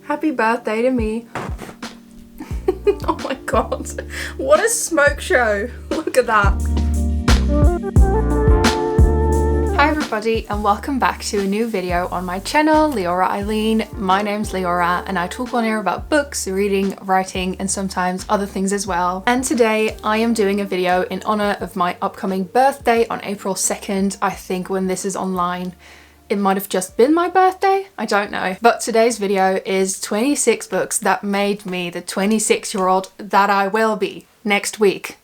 Happy birthday to me. Oh my god, what a smoke show. Look at that. Hi everybody and welcome back to a new video on my channel, Leora Eileen. My name's Leora and I talk on here about books, reading, writing and sometimes other things as well. And today I am doing a video in honor of my upcoming birthday on April 2nd. I think when this is online it might have just been my birthday, I don't know. But today's video is 26 books that made me the 26-year-old that I will be next week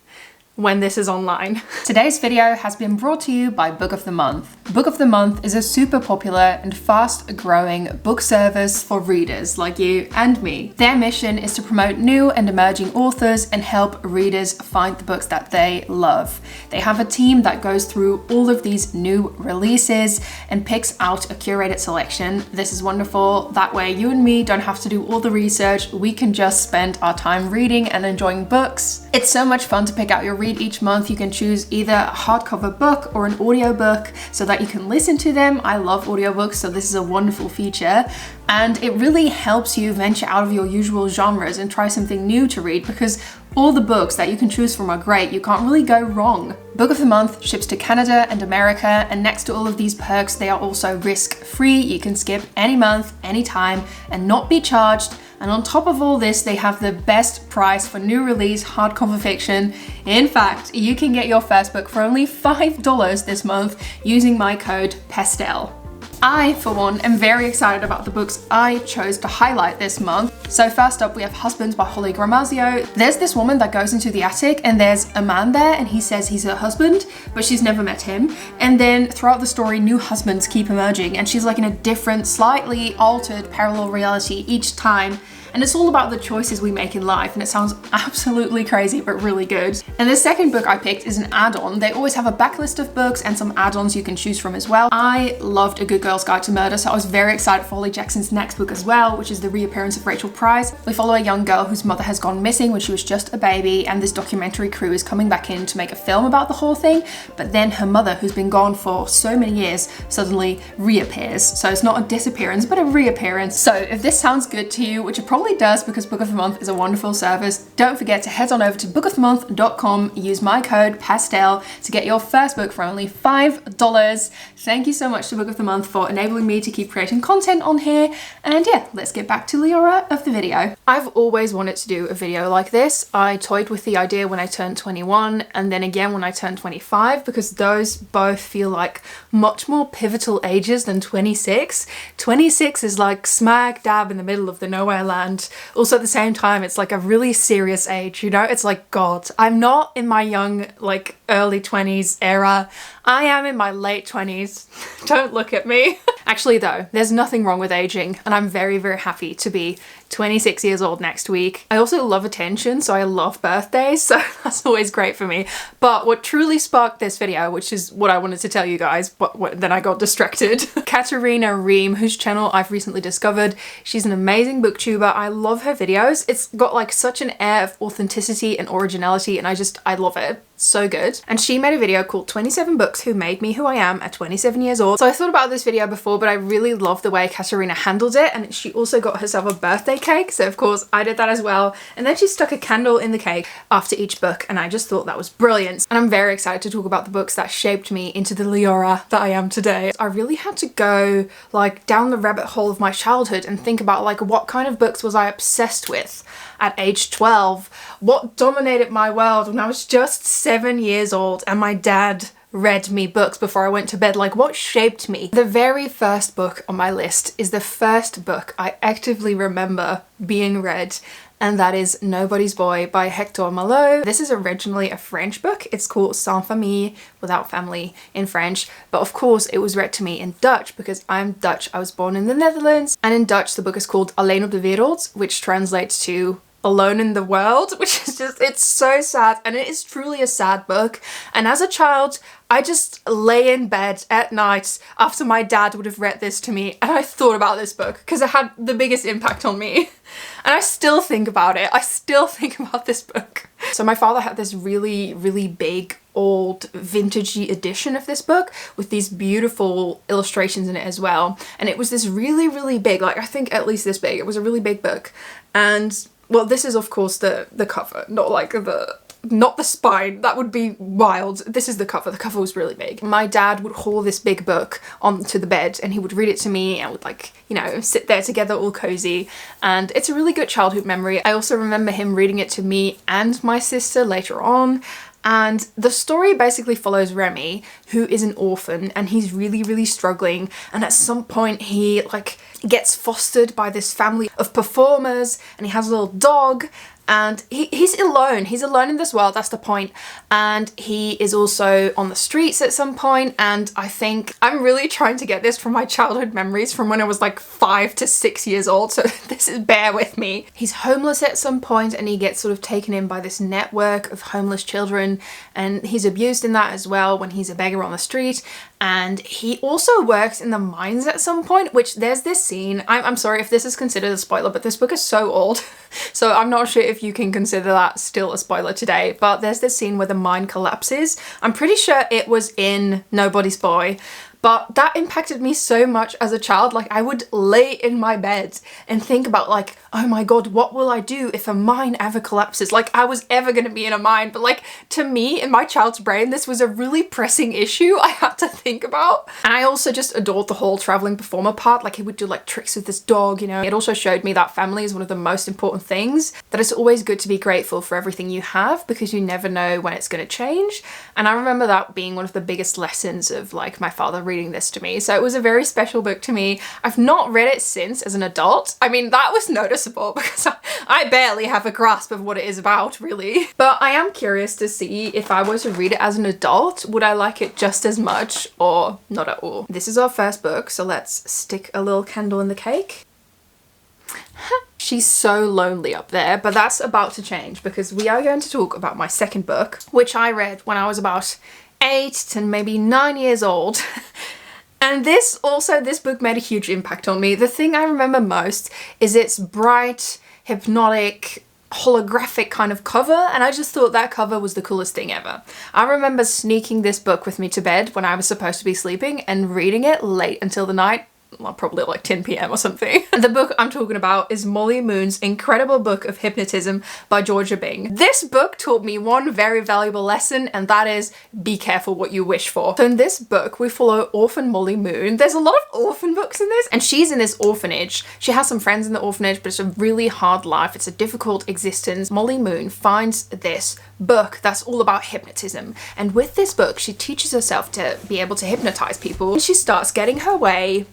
when this is online. Today's video has been brought to you by Book of the Month. Book of the Month is a super popular and fast growing book service for readers like you and me. Their mission is to promote new and emerging authors and help readers find the books that they love. They have a team that goes through all of these new releases and picks out a curated selection. This is wonderful. That way you and me don't have to do all the research. We can just spend our time reading and enjoying books. It's so much fun to pick out your read each month. You can choose either a hardcover book or an audiobook so that you can listen to them. I love audiobooks, so this is a wonderful feature. And it really helps you venture out of your usual genres and try something new to read because all the books that you can choose from are great. You can't really go wrong. Book of the Month ships to Canada and America, and next to all of these perks, they are also risk-free. You can skip any month, anytime, and not be charged. And on top of all this, they have the best price for new release hardcover fiction. In fact, you can get your first book for only $5 this month using my code PASTEL. I, for one, am very excited about the books I chose to highlight this month. So first up, we have Husbands by Holly Gramazio. There's this woman that goes into the attic and there's a man there and he says he's her husband, but she's never met him. And then throughout the story, new husbands keep emerging and she's like in a different, slightly altered parallel reality each time. And it's all about the choices we make in life, and it sounds absolutely crazy, but really good. And the second book I picked is an add-on. They always have a backlist of books and some add-ons you can choose from as well. I loved A Good Girl's Guide to Murder, so I was very excited for Holly Jackson's next book as well, which is the reappearance of Rachel Price. We follow a young girl whose mother has gone missing when she was just a baby, and this documentary crew is coming back in to make a film about the whole thing, but then her mother, who's been gone for so many years, suddenly reappears. So it's not a disappearance, but a reappearance. So if this sounds good to you, which it probably does because Book of the Month is a wonderful service, don't forget to head on over to bookofthemonth.com, use my code PASTEL to get your first book for only $5. Thank you so much to Book of the Month for enabling me to keep creating content on here. And yeah, let's get back to Leora of the video. I've always wanted to do a video like this. I toyed with the idea when I turned 21 and then again when I turned 25 because those both feel like much more pivotal ages than 26. 26 is like smack dab in the middle of the nowhere land. Also at the same time, it's like a really serious age, you know? It's like, God, I'm not in my young, like early 20s era. I am in my late 20s. Don't look at me. Actually though, there's nothing wrong with aging and I'm very, very happy to be 26 years old next week. I also love attention, so I love birthdays, so that's always great for me. But what truly sparked this video, which is what I wanted to tell you guys, but then I got distracted. Katerina Ream, whose channel I've recently discovered. She's an amazing booktuber. I love her videos. It's got like such an air of authenticity and originality and I love it. So good. And she made a video called 27 Books Who Made Me Who I Am at 27 years old. So I thought about this video before, but I really love the way Katerina handled it. And she also got herself a birthday cake. So of course I did that as well. And then she stuck a candle in the cake after each book. And I just thought that was brilliant. And I'm very excited to talk about the books that shaped me into the Leora that I am today. I really had to go like down the rabbit hole of my childhood and think about like what kind of books was I obsessed with at age 12? What dominated my world when I was just 7 years old and my dad read me books before I went to bed? Like what shaped me? The very first book on my list is the first book I actively remember being read, and that is Nobody's Boy by Hector Malot. This is originally a French book. It's called Sans Famille, without family in French, but of course it was read to me in Dutch because I'm Dutch. I was born in the Netherlands, and in Dutch the book is called Alleen op de wereld, which translates to Alone in the World, which is just, it's so sad, and it is truly a sad book. And as a child, I just lay in bed at night after my dad would have read this to me and I thought about this book because it had the biggest impact on me. And I still think about it. I still think about this book. So my father had this really, really big old vintagey edition of this book with these beautiful illustrations in it as well. And it was this really, really big, like I think at least this big. It was a really big book. And well, this is of course the cover, not the spine. That would be wild. This is the cover. The cover was really big. My dad would haul this big book onto the bed and he would read it to me and would like, you know, sit there together all cozy. And it's a really good childhood memory. I also remember him reading it to me and my sister later on. And the story basically follows Remy, who is an orphan and he's really, really struggling. And at some point he like gets fostered by this family of performers and he has a little dog. And he's alone. He's alone in this world, that's the point. And he is also on the streets at some point. And I think I'm really trying to get this from my childhood memories from when I was like 5 to 6 years old. So this is, bear with me. He's homeless at some point and he gets sort of taken in by this network of homeless children. And he's abused in that as well when he's a beggar on the street. And he also works in the mines at some point, which there's this scene. I'm sorry if this is considered a spoiler, but this book is so old. So I'm not sure if you can consider that still a spoiler today, but there's this scene where the mine collapses. I'm pretty sure it was in Nobody's Boy. But that impacted me so much as a child. Like I would lay in my bed and think about like, oh my God, what will I do if a mine ever collapses? Like I was ever going to be in a mine. But like to me, in my child's brain, this was a really pressing issue I had to think about. And I also just adored the whole traveling performer part. Like he would do like tricks with this dog, you know. It also showed me that family is one of the most important things, that it's always good to be grateful for everything you have because you never know when it's going to change. And I remember that being one of the biggest lessons of like my father reading this to me. So it was a very special book to me. I've not read it since as an adult. I mean, that was noticeable because I barely have a grasp of what it is about, really. But I am curious to see if I were to read it as an adult, would I like it just as much or not at all? This is our first book, so let's stick a little candle in the cake. She's so lonely up there, but that's about to change because we are going to talk about my second book, which I read when I was about 8 to maybe 9 years old. And this book made a huge impact on me. The thing I remember most is its bright, hypnotic, holographic kind of cover, and I just thought that cover was the coolest thing ever. I remember sneaking this book with me to bed when I was supposed to be sleeping and reading it late until the night. Well, probably like 10 p.m. or something. The book I'm talking about is Molly Moon's incredible book of hypnotism by Georgia Byng. This book taught me one very valuable lesson, and that is be careful what you wish for. So in this book, we follow orphan Molly Moon. There's a lot of orphan books in this, and she's in this orphanage. She has some friends in the orphanage, but it's a really hard life. It's a difficult existence. Molly Moon finds this book that's all about hypnotism. And with this book, she teaches herself to be able to hypnotize people. And she starts getting her way.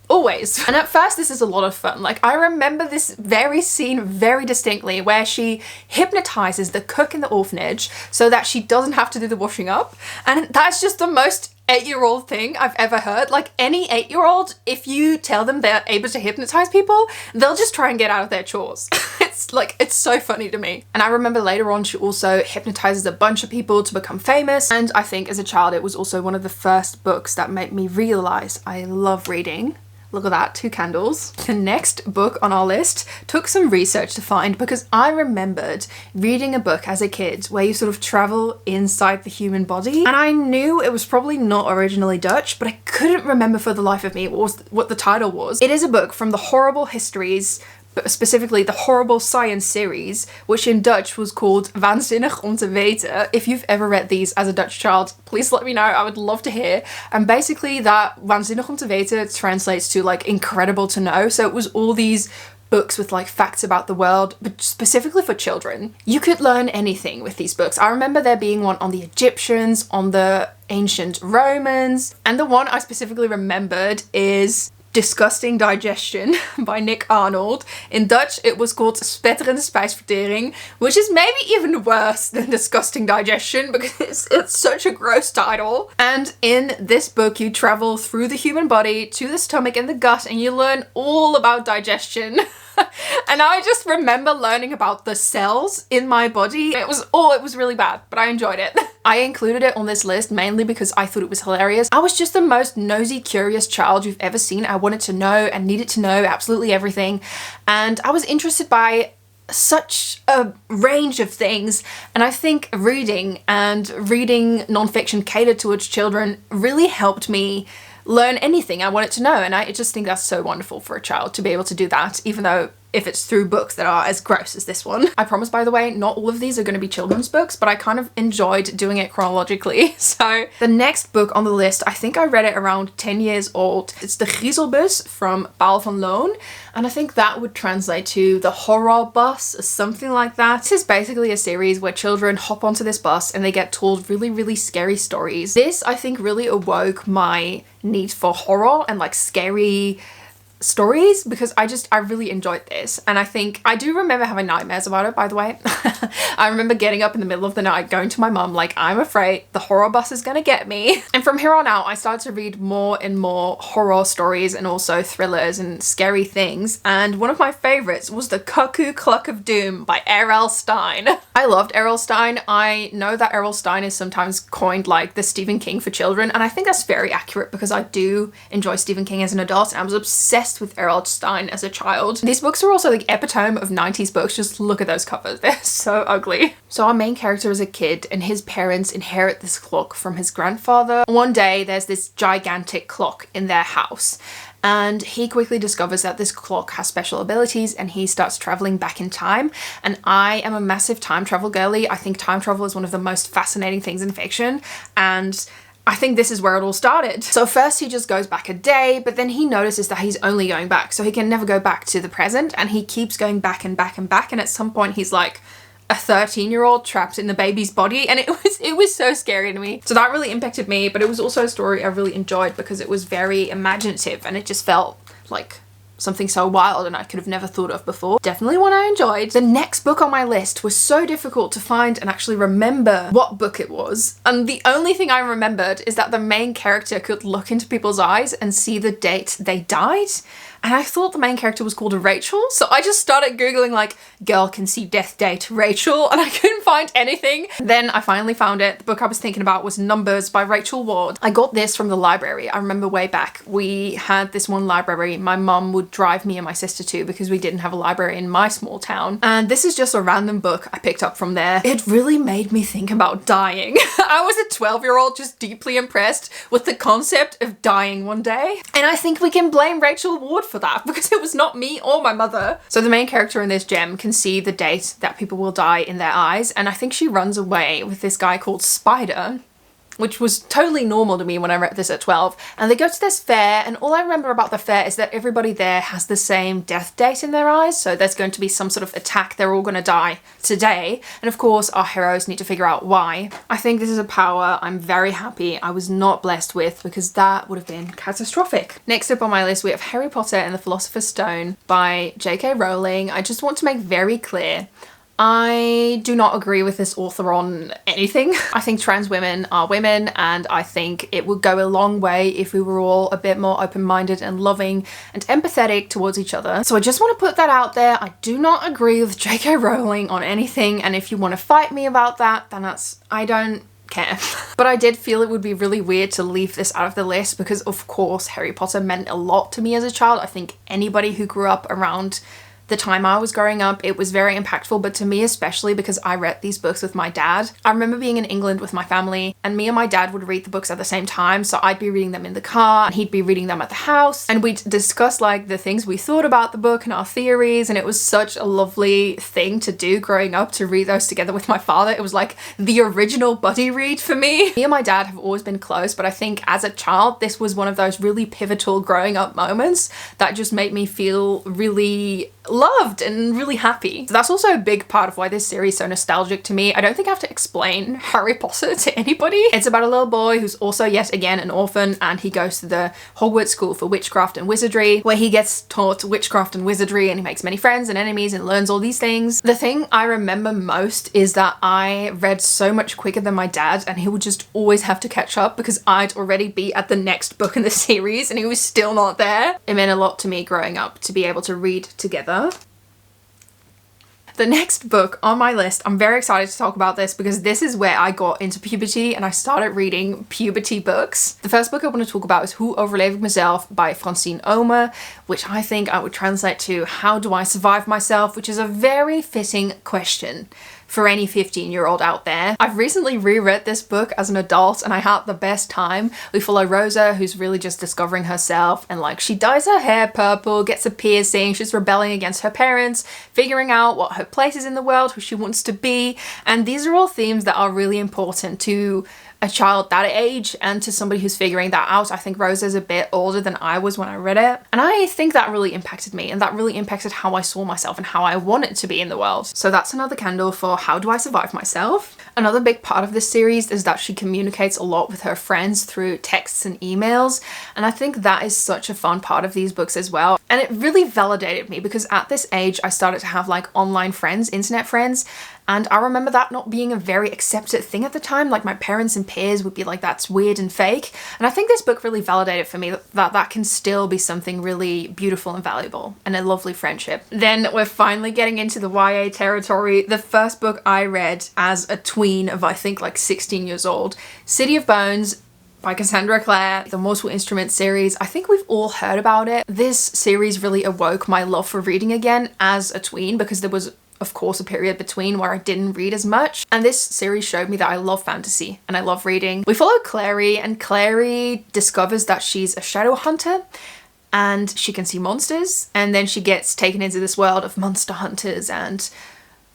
Always. And at first this is a lot of fun. Like I remember this very scene very distinctly where she hypnotizes the cook in the orphanage so that she doesn't have to do the washing up. And that's just the most 8-year-old thing I've ever heard. Like any 8-year-old, if you tell them they're able to hypnotize people, they'll just try and get out of their chores. It's so funny to me. And I remember later on she also hypnotizes a bunch of people to become famous. And I think as a child it was also one of the first books that made me realize I love reading. Look at that, 2 candles. The next book on our list took some research to find because I remembered reading a book as a kid where you sort of travel inside the human body. And I knew it was probably not originally Dutch, but I couldn't remember for the life of me what the title was. It is a book from the Horrible Histories, but specifically the Horrible Science series, which in Dutch was called Waanzinnig om te weten. If you've ever read these as a Dutch child, please let me know. I would love to hear. And basically that Waanzinnig om te weten translates to like incredible to know. So it was all these books with like facts about the world, but specifically for children. You could learn anything with these books. I remember there being one on the Egyptians, on the ancient Romans, and the one I specifically remembered is Disgusting Digestion by Nick Arnold. In Dutch, it was called Spetterende Spijsvertering, which is maybe even worse than Disgusting Digestion because it's such a gross title. And in this book, you travel through the human body to the stomach and the gut, and you learn all about digestion. And I just remember learning about the cells in my body. It was really bad, but I enjoyed it. I included it on this list mainly because I thought it was hilarious. I was just the most nosy, curious child you've ever seen. I wanted to know and needed to know absolutely everything. And I was interested by such a range of things, and I think reading non-fiction catered towards children really helped me learn anything I wanted to know, and I just think that's so wonderful for a child to be able to do that, even though if it's through books that are as gross as this one. I promise, by the way, not all of these are going to be children's books, but I kind of enjoyed doing it chronologically. So the next book on the list, I think I read it around 10 years old. It's the Griezelbus from Paul van Loon, and I think that would translate to the horror bus or something like that. This is basically a series where children hop onto this bus and they get told really, really scary stories. This, I think, really awoke my need for horror and like scary stories, because I really enjoyed this, and I think I do remember having nightmares about it, by the way. I remember getting up in the middle of the night going to my mum like, I'm afraid the horror bus is gonna get me. And from here on out I started to read more and more horror stories and also thrillers and scary things, and one of my favorites was the Cuckoo Cluck of Doom by R.L. Stine. I loved R.L. Stine. I know that R.L. Stine is sometimes coined like the Stephen King for children, and I think that's very accurate because I do enjoy Stephen King as an adult, and I was obsessed with R.L. Stine as a child. These books are also the epitome of 90s books. Just look at those covers, they're so ugly. So our main character is a kid, and his parents inherit this clock from his grandfather. One day there's this gigantic clock in their house, and he quickly discovers that this clock has special abilities, and he starts traveling back in time. And I am a massive time travel girly. I think time travel is one of the most fascinating things in fiction, and I think this is where it all started. So first he just goes back a day, but then he notices that he's only going back, so he can never go back to the present, and he keeps going back and back and back, and at some point he's like a 13-year-old trapped in the baby's body, and it was so scary to me. So that really impacted me, but it was also a story I really enjoyed because it was very imaginative, and it just felt like something so wild and I could have never thought of before. Definitely one I enjoyed. The next book on my list was so difficult to find and actually remember what book it was. And the only thing I remembered is that the main character could look into people's eyes and see the date they died. And I thought the main character was called Rachel, so I just started googling like girl can see death date Rachel, and I couldn't find anything. Then I finally found it. The book I was thinking about was Numbers by Rachel Ward. I got this from the library. I remember way back we had this one library my mum would drive me and my sister to because we didn't have a library in my small town, and this is just a random book I picked up from there. It really made me think about dying. I was a 12-year-old just deeply impressed with the concept of dying one day, and I think we can blame Rachel Ward for that because it was not me or my mother. So the main character in this gem can see the date that people will die in their eyes, and I think she runs away with this guy called Spider, which was totally normal to me when I read this at 12. And they go to this fair, and all I remember about the fair is that everybody there has the same death date in their eyes, so there's going to be some sort of attack, they're all going to die today, and of course our heroes need to figure out why. I think this is a power I'm very happy I was not blessed with, because that would have been catastrophic. Next up on my list we have Harry Potter and the Philosopher's Stone by J.K. Rowling. I just want to make very clear, I do not agree with this author on anything. I think trans women are women, and I think it would go a long way if we were all a bit more open-minded and loving and empathetic towards each other. So I just want to put that out there. I do not agree with J.K. Rowling on anything, and if you want to fight me about that, then I don't care. But I did feel it would be really weird to leave this out of the list because of course Harry Potter meant a lot to me as a child. I think anybody who grew up around the time I was growing up, it was very impactful, but to me especially because I read these books with my dad. I remember being in England with my family, and me and my dad would read the books at the same time, so I'd be reading them in the car and he'd be reading them at the house, and we'd discuss like the things we thought about the book and our theories, and it was such a lovely thing to do growing up, to read those together with my father. It was like the original buddy read for me. Me and my dad have always been close, but I think as a child this was one of those really pivotal growing up moments that just made me feel really loved and really happy. So that's also a big part of why this series is so nostalgic to me. I don't think I have to explain Harry Potter to anybody. It's about a little boy who's also yet again an orphan, and he goes to the Hogwarts School for Witchcraft and Wizardry, where he gets taught witchcraft and wizardry, and he makes many friends and enemies and learns all these things. The thing I remember most is that I read so much quicker than my dad, and he would just always have to catch up because I'd already be at the next book in the series and he was still not there. It meant a lot to me growing up to be able to read together. The next book on my list, I'm very excited to talk about this because this is where I got into puberty and I started reading puberty books. The first book I want to talk about is Hoe Overleef mezelf by Francine Oomen, which I think I would translate to How Do I Survive Myself, which is a very fitting question for any 15-year-old out there. I've recently reread this book as an adult and I had the best time. We follow Rosa, who's really just discovering herself, and like she dyes her hair purple, gets a piercing, she's rebelling against her parents, figuring out what her place is in the world, who she wants to be, and these are all themes that are really important to a child that age and to somebody who's figuring that out. I think Rosa's a bit older than I was when I read it, and I think that really impacted me, and that really impacted how I saw myself and how I wanted to be in the world. So that's another candle for How Do I Survive Myself. Another big part of this series is that she communicates a lot with her friends through texts and emails, and I think that is such a fun part of these books as well. And it really validated me because at this age I started to have like online friends, internet friends, and I remember that not being a very accepted thing at the time. Like my parents and peers would be like, that's weird and fake. And I think this book really validated for me that can still be something really beautiful and valuable and a lovely friendship. Then we're finally getting into the YA territory. The first book I read as a tween of I think like 16 years old, City of Bones by Cassandra Clare, the Mortal Instruments series. I think we've all heard about it. This series really awoke my love for reading again as a tween because there was of course a period between where I didn't read as much, and this series showed me that I love fantasy and I love reading. We follow Clare, and Clare discovers that she's a shadow hunter and she can see monsters, and then she gets taken into this world of monster hunters and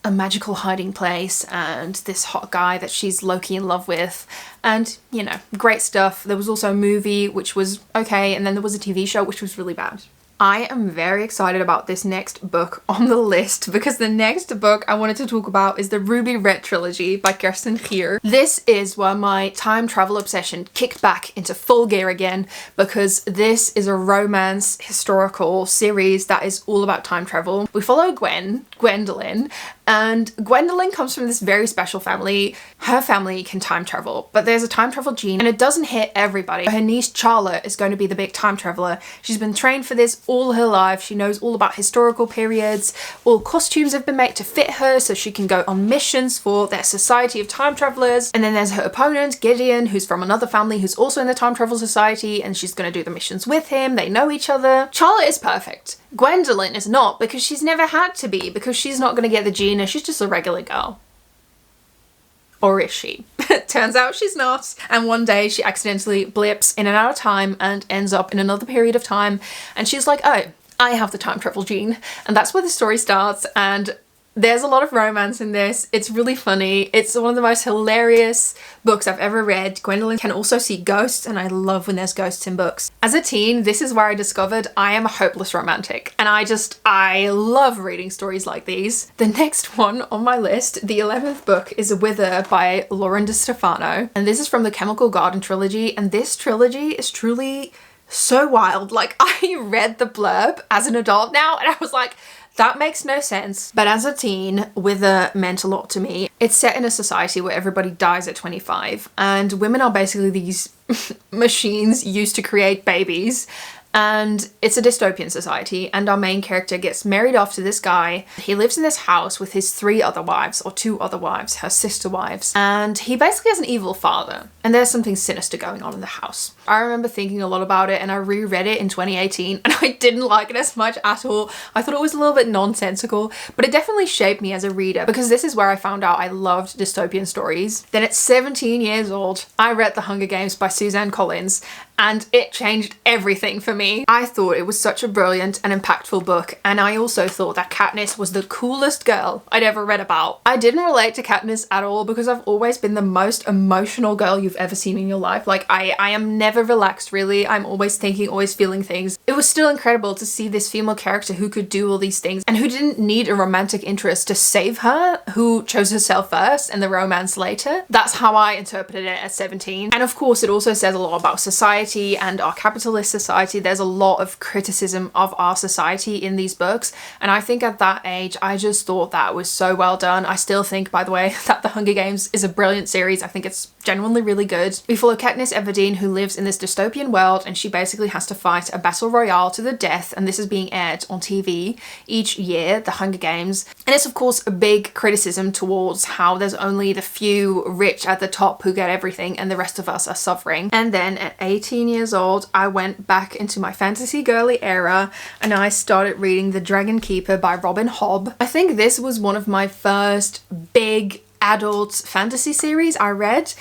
a magical hiding place and this hot guy that she's low-key in love with, and you know, great stuff. There was also a movie which was okay, and then there was a TV show which was really bad. I am very excited about this next book on the list because the next book I wanted to talk about is the Ruby Red trilogy by Kerstin Gier. This is where my time travel obsession kicked back into full gear again because this is a romance historical series that is all about time travel. We follow Gwendolyn, and Gwendolyn comes from this very special family. Her family can time travel, but there's a time travel gene and it doesn't hit everybody. Her niece Charlotte is going to be the big time traveler. She's been trained for this all her life. She knows all about historical periods. All costumes have been made to fit her so she can go on missions for their society of time travelers. And then there's her opponent, Gideon, who's from another family who's also in the time travel society, and she's going to do the missions with him. They know each other. Charlotte is perfect. Gwendolyn is not, because she's never had to be, because she's not going to get the gene and she's just a regular girl. Or is she? Turns out she's not. And one day she accidentally blips in and out of time and ends up in another period of time. And she's like, oh, I have the time travel gene. And that's where the story starts. And there's a lot of romance in this. It's really funny. It's one of the most hilarious books I've ever read. Gwendolyn can also see ghosts, and I love when there's ghosts in books. As a teen, this is where I discovered I am a hopeless romantic, and I love reading stories like these. The next one on my list, the 11th book, is Wither by DeStefano, and this is from the Chemical Garden trilogy, and this trilogy is truly so wild. Like, I read the blurb as an adult now, and I was like, that makes no sense. But as a teen, Wither meant a lot to me. It's set in a society where everybody dies at 25, and women are basically these machines used to create babies. And it's a dystopian society, and our main character gets married off to this guy. He lives in this house with his 3 other wives, or 2 other wives, her sister wives, and he basically has an evil father, and there's something sinister going on in the house. I remember thinking a lot about it, and I reread it in 2018, and I didn't like it as much at all. I thought it was a little bit nonsensical, but it definitely shaped me as a reader, because this is where I found out I loved dystopian stories. Then at 17 years old, I read The Hungergames by Suzanne Collins, and it changed everything for me. I thought it was such a brilliant and impactful book, and I also thought that Katniss was the coolest girl I'd ever read about. I didn't relate to Katniss at all because I've always been the most emotional girl you've ever seen in your life. Like, I am never relaxed, really. I'm always thinking, always feeling things. It was still incredible to see this female character who could do all these things and who didn't need a romantic interest to save her, who chose herself first and the romance later. That's how I interpreted it at 17. And of course, it also says a lot about society society and our capitalist society. There's a lot of criticism of our society in these books, and I think at that age I just thought that was so well done. I still think, by the way, that The Hunger Games is a brilliant series. I think it's genuinely really good. We follow Katniss Everdeen, who lives in this dystopian world, and she basically has to fight a battle royale to the death, and this is being aired on TV each year, The Hunger Games. And it's of course a big criticism towards how there's only the few rich at the top who get everything and the rest of us are suffering. And then at 18 years old, I went back into my fantasy girly era and I started reading The Dragon Keeper by Robin Hobb. I think this was one of my first big adult fantasy series I read,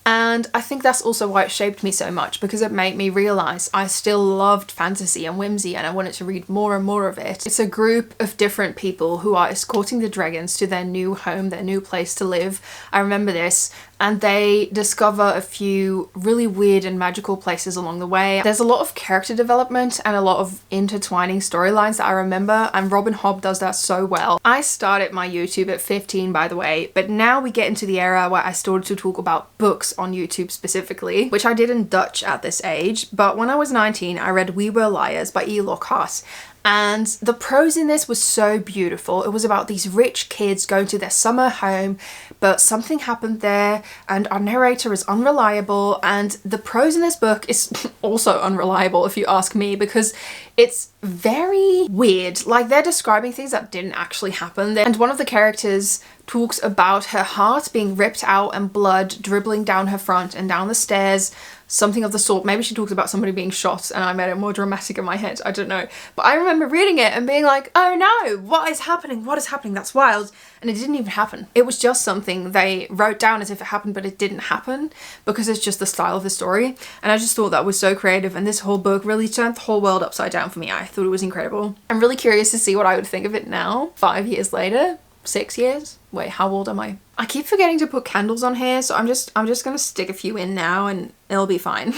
and I think that's also why it shaped me so much, because it made me realize I still loved fantasy and whimsy and I wanted to read more and more of it. It's a group of different people who are escorting the dragons to their new home, their new place to live. I remember this. And they discover a few really weird and magical places along the way. There's a lot of character development and a lot of intertwining storylines that I remember, and Robin Hobb does that so well. I started my YouTube at 15, by the way, but now we get into the era where I started to talk about books on YouTube specifically, which I did in Dutch at this age. But when I was 19, I read We Were Liars by E. Lockhart. And the prose in this was so beautiful. It was about these rich kids going to their summer home, but something happened there and our narrator is unreliable, and the prose in this book is also unreliable if you ask me, because it's very weird. Like, they're describing things that didn't actually happen. And one of the characters talks about her heart being ripped out and blood dribbling down her front and down the stairs, something of the sort. Maybe she talks about somebody being shot and I made it more dramatic in my head, I don't know. But I remember reading it and being like, oh no, what is happening? What is happening? That's wild. And it didn't even happen. It was just something they wrote down as if it happened, but it didn't happen, because it's just the style of the story. And I just thought that was so creative, and this whole book really turned the whole world upside down for me. I thought it was incredible. I'm really curious to see what I would think of it now, 5 years later. 6 years? Wait, how old am I? I keep forgetting to put candles on here, so I'm just gonna stick a few in now and it'll be fine.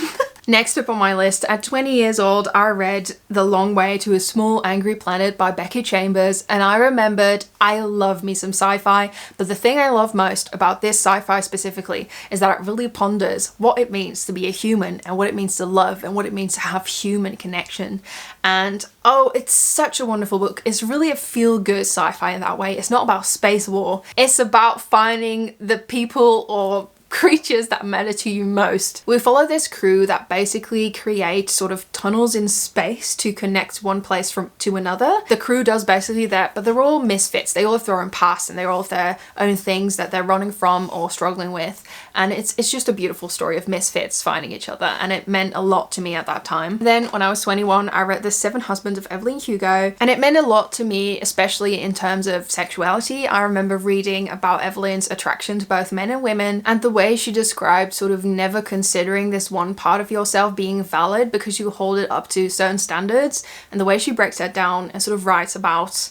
Next up on my list, at 20 years old, I read The Long Way to a Small Angry Planet by Becky Chambers, and I remembered I love me some sci-fi, but the thing I love most about this sci-fi specifically is that it really ponders what it means to be a human and what it means to love and what it means to have human connection. And oh, it's such a wonderful book. It's really a feel-good sci-fi in that way. It's not about space war. It's about finding the people or creatures that matter to you most. We follow this crew that basically create sort of tunnels in space to connect one place to another. The crew does basically that, but they're all misfits. They all have their own past and they all have their own things that they're running from or struggling with. And it's just a beautiful story of misfits finding each other, and it meant a lot to me at that time. Then when I was 21, I read The Seven Husbands of Evelyn Hugo, and it meant a lot to me, especially in terms of sexuality. I remember reading about Evelyn's attraction to both men and women, and the way she described sort of never considering this one part of yourself being valid because you hold it up to certain standards, and the way she breaks that down and sort of writes about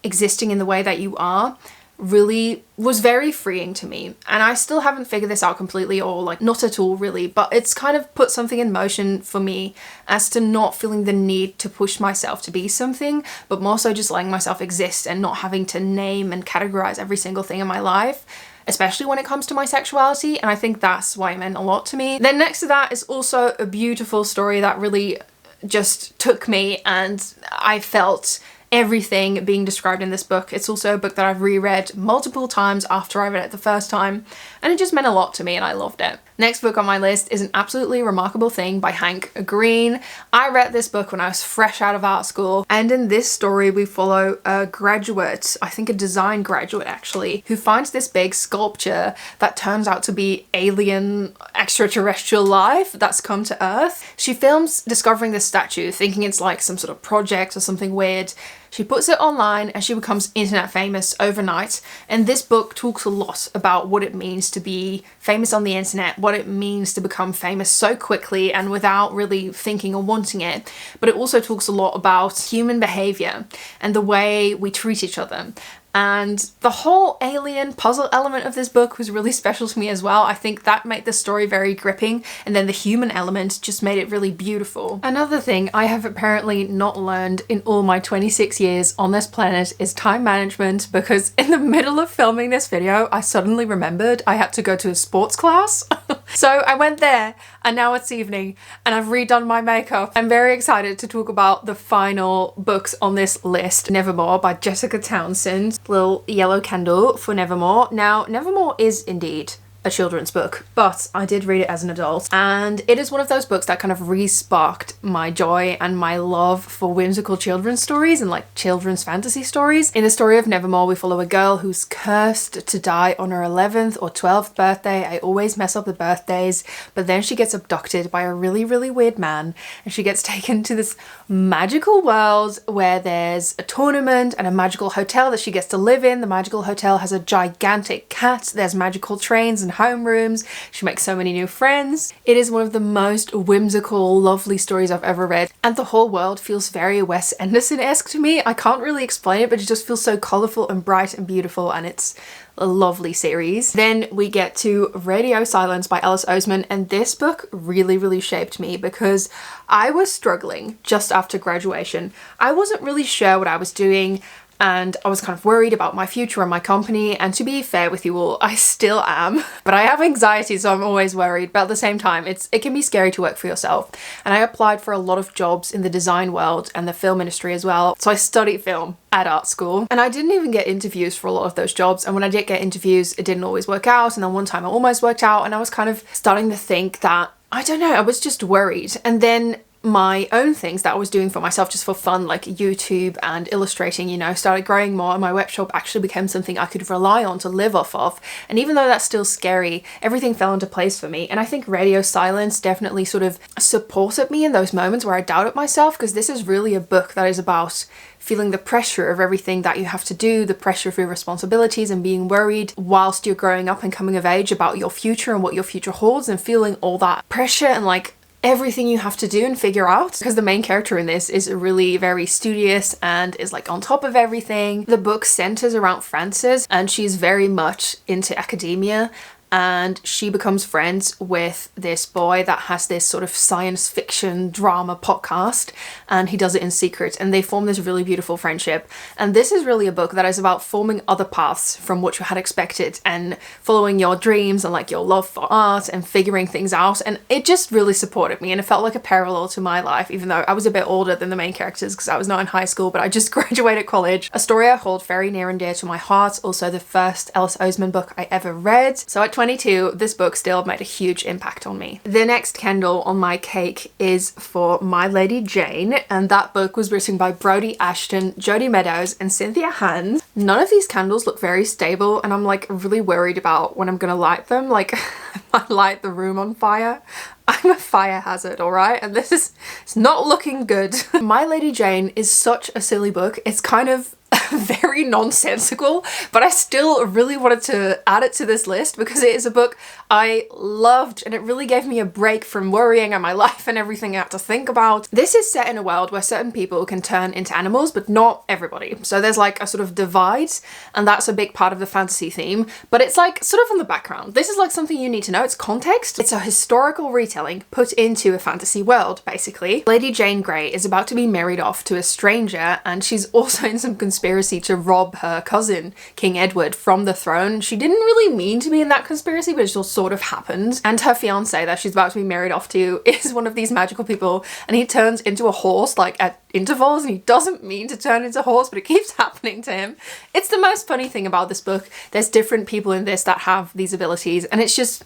existing in the way that you are really was very freeing to me. And I still haven't figured this out completely, or like not at all really, but it's kind of put something in motion for me as to not feeling the need to push myself to be something, but more so just letting myself exist and not having to name and categorize every single thing in my life, especially when it comes to my sexuality. And I think that's why it meant a lot to me. Then next to that is also a beautiful story that really just took me, and I felt everything being described in this book. It's also a book that I've reread multiple times after I read it the first time, and it just meant a lot to me and I loved it. Next book on my list is An Absolutely Remarkable Thing by Hank Green. I read this book when I was fresh out of art school, and in this story we follow a graduate, I think a design graduate actually, who finds this big sculpture that turns out to be alien extraterrestrial life that's come to Earth. She films discovering this statue, thinking it's like some sort of project or something weird. She puts it online and she becomes internet famous overnight. And this book talks a lot about what it means to be famous on the internet, what it means to become famous so quickly and without really thinking or wanting it. But it also talks a lot about human behavior and the way we treat each other. And the whole alien puzzle element of this book was really special to me as well. I think that made the story very gripping, and then the human element just made it really beautiful. Another thing I have apparently not learned in all my 26 years on this planet is time management, because in the middle of filming this video I suddenly remembered I had to go to a sports class. So I went there and now it's evening and I've redone my makeup. I'm very excited to talk about the final books on this list. Nevermoor by Jessica Townsend. Little yellow candle for Nevermoor. Now, Nevermoor is indeed a children's book, but I did read it as an adult, and it is one of those books that kind of re-sparked my joy and my love for whimsical children's stories and like children's fantasy stories. In the story of Nevermoor, we follow a girl who's cursed to die on her 11th or 12th birthday. I always mess up the birthdays, but then she gets abducted by a really, really weird man, and she gets taken to this magical world where there's a tournament and a magical hotel that she gets to live in. The magical hotel has a gigantic cat, there's magical trains and homerooms. She makes so many new friends. It is one of the most whimsical, lovely stories I've ever read, and the whole world feels very Wes Anderson-esque to me. I can't really explain it, but it just feels so colourful and bright and beautiful, and it's a lovely series. Then we get to Radio Silence by Alice Oseman, and this book really, really shaped me because I was struggling just after graduation. I wasn't really sure what I was doing, and I was kind of worried about my future and my company, and to be fair with you all, I still am. But I have anxiety, so I'm always worried, but at the same time, it can be scary to work for yourself. And I applied for a lot of jobs in the design world and the film industry as well. So I studied film at art school, and I didn't even get interviews for a lot of those jobs, and when I did get interviews, it didn't always work out, and then one time it almost worked out, and I was kind of starting to think that, I don't know, I was just worried. And then my own things that I was doing for myself just for fun, like YouTube and illustrating, you know, started growing more, and my web shop actually became something I could rely on to live off of. And even though that's still scary, everything fell into place for me. And I think Radio Silence definitely sort of supported me in those moments where I doubted myself, because this is really a book that is about feeling the pressure of everything that you have to do, the pressure of your responsibilities, and being worried whilst you're growing up and coming of age about your future and what your future holds, and feeling all that pressure and like everything you have to do and figure out, because the main character in this is really very studious and is like on top of everything. The book centers around Frances, and she's very much into academia, and she becomes friends with this boy that has this sort of science fiction drama podcast, and he does it in secret, and they form this really beautiful friendship. And this is really a book that is about forming other paths from what you had expected, and following your dreams and like your love for art and figuring things out. And it just really supported me, and it felt like a parallel to my life, even though I was a bit older than the main characters because I was not in high school, but I just graduated college. A story I hold very near and dear to my heart, also the first Alice Oseman book I ever read. So at 22, this book still made a huge impact on me. The next candle on my cake is for My Lady Jane, and that book was written by Brodie Ashton, Jodie Meadows, and Cynthia Hand. None of these candles look very stable, and I'm like really worried about when I'm gonna light them. Like, I might light the room on fire. I'm a fire hazard, alright? And it's not looking good. My Lady Jane is such a silly book. It's kind of very nonsensical, but I still really wanted to add it to this list because it is a book I loved, and it really gave me a break from worrying at my life and everything I have to think about. This is set in a world where certain people can turn into animals, but not everybody. So there's like a sort of divide, and that's a big part of the fantasy theme, but it's like sort of on the background. This is like something you need to know. It's context. It's a historical retelling put into a fantasy world, basically. Lady Jane Grey is about to be married off to a stranger, and she's also in some conspiracy to rob her cousin, King Edward, from the throne. She didn't really mean to be in that conspiracy, but it just sort of happened. And her fiance that she's about to be married off to is one of these magical people, and he turns into a horse like at intervals, and he doesn't mean to turn into a horse, but it keeps happening to him. It's the most funny thing about this book. There's different people in this that have these abilities, and it's just,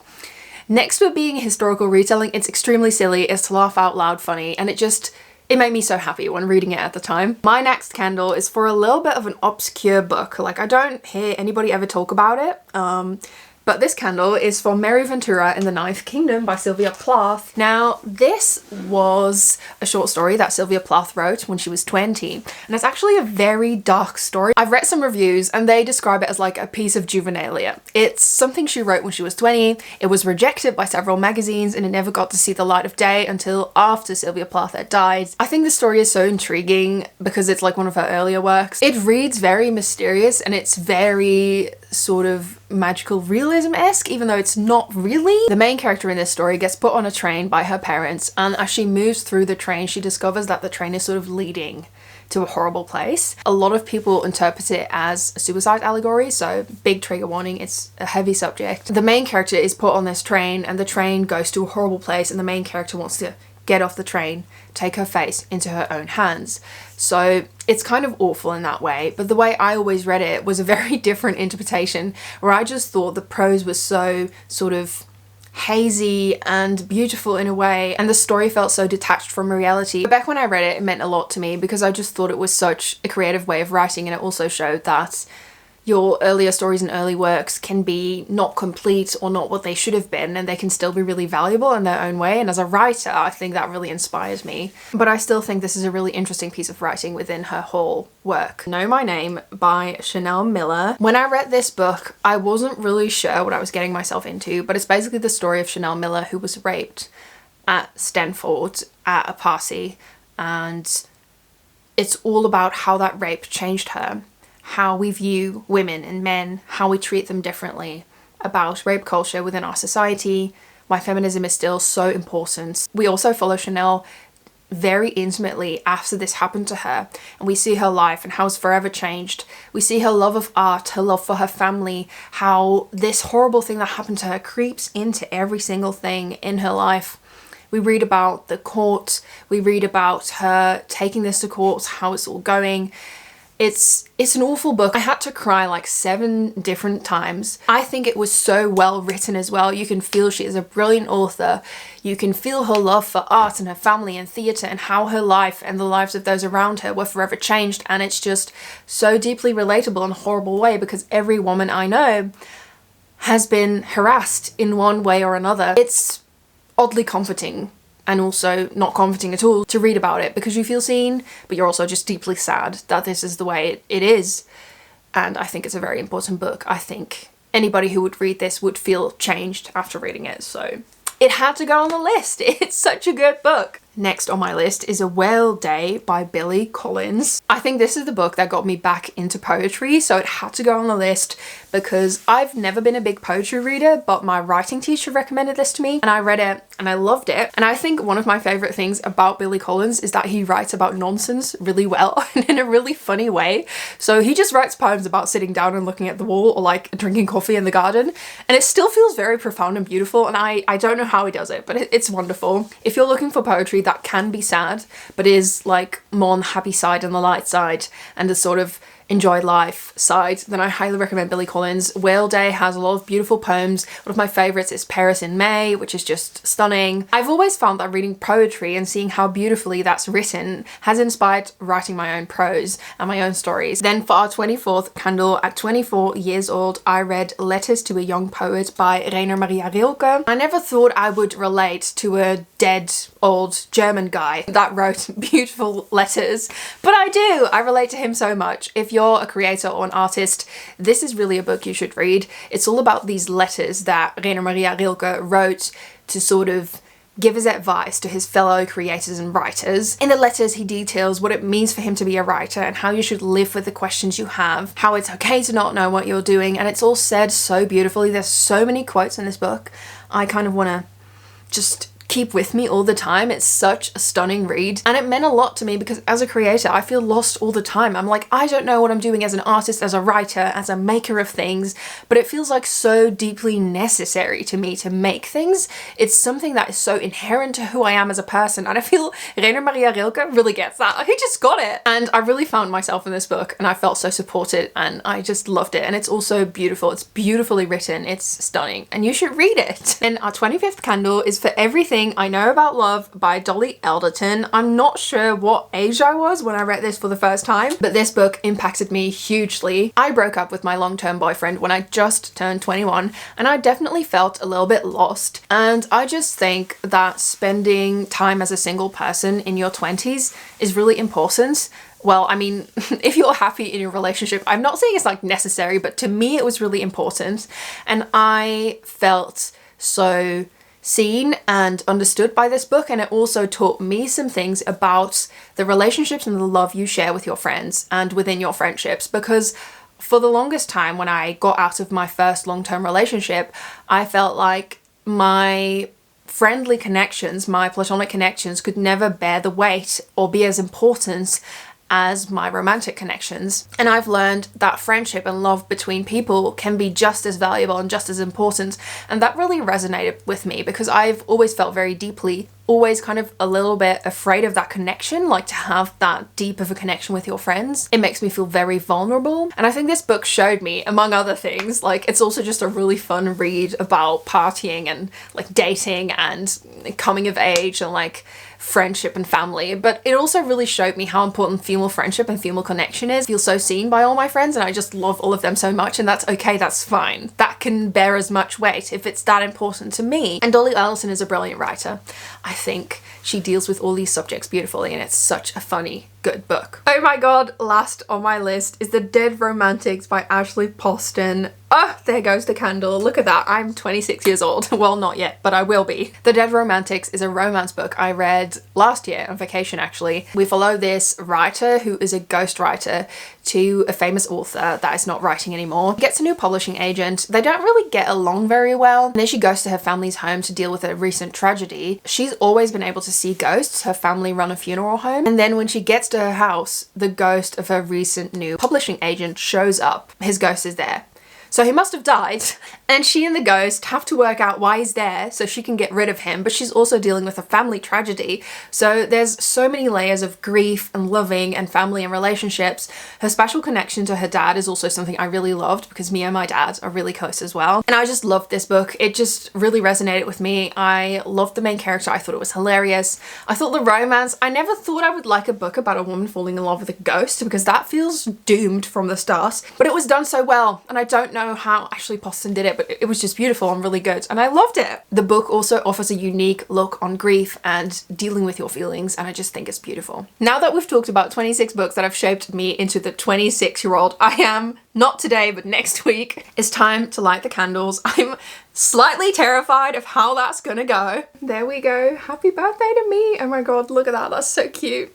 next to it being a historical retelling, it's extremely silly, it's laugh out loud funny, and it made me so happy when reading it at the time. My next candle is for a little bit of an obscure book. Like, I don't hear anybody ever talk about it. But this candle is for Mary Ventura in the Ninth Kingdom by Sylvia Plath. Now, this was a short story that Sylvia Plath wrote when she was 20, and it's actually a very dark story. I've read some reviews and they describe it as like a piece of juvenilia. It's something she wrote when she was 20. It was rejected by several magazines, and it never got to see the light of day until after Sylvia Plath had died. I think the story is so intriguing because it's like one of her earlier works. It reads very mysterious, and it's very sort of magical realism-esque, even though it's not really. The main character in this story gets put on a train by her parents, and as she moves through the train, she discovers that the train is sort of leading to a horrible place. A lot of people interpret it as a suicide allegory, so big trigger warning, it's a heavy subject. The main character is put on this train, and the train goes to a horrible place, and the main character wants to get off the train, take her face into her own hands. So it's kind of awful in that way, but the way I always read it was a very different interpretation, where I just thought the prose was so sort of hazy and beautiful in a way, and the story felt so detached from reality. But back when I read it, it meant a lot to me because I just thought it was such a creative way of writing, and it also showed that your earlier stories and early works can be not complete or not what they should have been, and they can still be really valuable in their own way. And as a writer, I think that really inspires me. But I still think this is a really interesting piece of writing within her whole work. Know My Name by Chanel Miller. When I read this book, I wasn't really sure what I was getting myself into, but it's basically the story of Chanel Miller, who was raped at Stanford at a party, and it's all about how that rape changed her, how we view women and men, how we treat them differently, about rape culture within our society, why feminism is still so important. We also follow Chanel very intimately after this happened to her, and we see her life and how it's forever changed. We see her love of art, her love for her family, how this horrible thing that happened to her creeps into every single thing in her life. We read about the court, we read about her taking this to court, how it's all going. It's an awful book. I had to cry like 7 different times. I think it was so well written as well. You can feel she is a brilliant author. You can feel her love for art and her family and theatre, and how her life and the lives of those around her were forever changed. And it's just so deeply relatable in a horrible way, because every woman I know has been harassed in one way or another. It's oddly comforting, and also not comforting at all to read about it, because you feel seen, but you're also just deeply sad that this is the way it is. And I think it's a very important book. I think anybody who would read this would feel changed after reading it, so it had to go on the list. It's such a good book. Next on my list is A Whale Day by Billy Collins. I think this is the book that got me back into poetry, so it had to go on the list because I've never been a big poetry reader, but my writing teacher recommended this to me and I read it and I loved it. And I think one of my favorite things about Billy Collins is that he writes about nonsense really well and in a really funny way. So he just writes poems about sitting down and looking at the wall, or like drinking coffee in the garden, and it still feels very profound and beautiful, and I don't know how he does it, but it's wonderful. If you're looking for poetry that can be sad but is like more on the happy side and the light side and the sort of enjoy life side, then I highly recommend Billy Collins. Whale Day has a lot of beautiful poems. One of my favourites is Paris in May, which is just stunning. I've always found that reading poetry and seeing how beautifully that's written has inspired writing my own prose and my own stories. Then for our 24th candle, at 24 years old, I read Letters to a Young Poet by Rainer Maria Rilke. I never thought I would relate to a dead old German guy that wrote beautiful letters, but I do. I relate to him so much. If you're a creator or an artist, this is really a book you should read. It's all about these letters that Rainer Maria Rilke wrote to sort of give his advice to his fellow creators and writers. In the letters, he details what it means for him to be a writer and how you should live with the questions you have, how it's okay to not know what you're doing, and it's all said so beautifully. There's so many quotes in this book. I kind of want to just keep with me all the time. It's such a stunning read, and it meant a lot to me because as a creator I feel lost all the time. I'm like, I don't know what I'm doing as an artist, as a writer, as a maker of things, but it feels like so deeply necessary to me to make things. It's something that is so inherent to who I am as a person, and I feel Rainer Maria Rilke really gets that. He just got it, and I really found myself in this book and I felt so supported and I just loved it. And it's also beautiful. It's beautifully written. It's stunning and you should read it. And our 25th candle is For Everything I Know About Love by Dolly Alderton. I'm not sure what age I was when I read this for the first time, but this book impacted me hugely. I broke up with my long-term boyfriend when I just turned 21, and I definitely felt a little bit lost. And I just think that spending time as a single person in your 20s is really important. Well, I mean, if you're happy in your relationship, I'm not saying it's like necessary, but to me it was really important. And I felt so seen and understood by this book, and it also taught me some things about the relationships and the love you share with your friends and within your friendships, because For the longest time, when I got out of my first long-term relationship, I felt like my friendly connections, my platonic connections, could never bear the weight or be as important as my romantic connections. And I've learned that friendship and love between people can be just as valuable and just as important. And that really resonated with me because I've always felt very deeply, always kind of a little bit afraid of that connection, like to have that deep of a connection with your friends. It makes me feel very vulnerable. And I think this book showed me, among other things, like it's also just a really fun read about partying and like dating and coming of age and like friendship and family, but it also really showed me how important female friendship and female connection is. I feel so seen by all my friends and I just love all of them so much, and that's okay, that's fine. That can bear as much weight if it's that important to me. And Dolly Ellison is a brilliant writer. I think she deals with all these subjects beautifully and it's such a funny, good book. Oh my god, last on my list is The Dead Romantics by Ashley Poston. Oh, there goes the candle. Look at that. I'm 26 years old. Well, not yet, but I will be. The Dead Romantics is a romance book I read last year on vacation, actually. We follow this writer who is a ghostwriter to a famous author that is not writing anymore. He gets a new publishing agent. They don't really get along very well. And then she goes to her family's home to deal with a recent tragedy. She's always been able to see ghosts. Her family run a funeral home. And then when she gets to her house, the ghost of her recent new publishing agent shows up. His ghost is there. So he must have died, and she and the ghost have to work out why he's there so she can get rid of him, but she's also dealing with a family tragedy. So there's so many layers of grief and loving and family and relationships. Her special connection to her dad is also something I really loved because me and my dad are really close as well. And I just loved this book. It just really resonated with me. I loved the main character. I thought it was hilarious. I thought the romance, I never thought I would like a book about a woman falling in love with a ghost because that feels doomed from the start, but it was done so well. And I don't know how Ashley Poston did it, but it was just beautiful and really good and I loved it. The book also offers a unique look on grief and dealing with your feelings, and I just think it's beautiful. Now that we've talked about 26 books that have shaped me into the 26-year-old I am, not today but next week, it's time to light the candles. I'm slightly terrified of how that's gonna go. There we go. Happy birthday to me. Oh my god, look at that, that's so cute.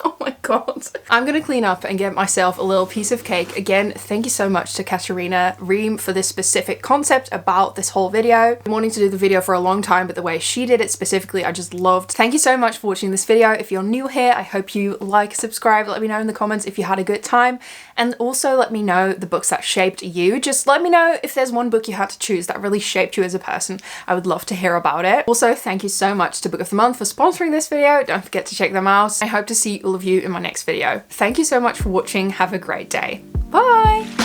Oh my god. I'm gonna clean up and get myself a little piece of cake. Again, thank you so much to Katarina Reem for this specific concept about this whole video. I've been wanting to do the video for a long time, but the way she did it specifically, I just loved. Thank you so much for watching this video. If you're new here, I hope you like, subscribe, let me know in the comments if you had a good time, and also let me know the books that shaped you. Just let me know if there's one book you had to choose that really shaped you as a person. I would love to hear about it. Also, thank you so much to Book of the Month for sponsoring this video. Don't forget to check them out. I hope to see all of you in my next video. Thank you so much for watching. Have a great day. Bye!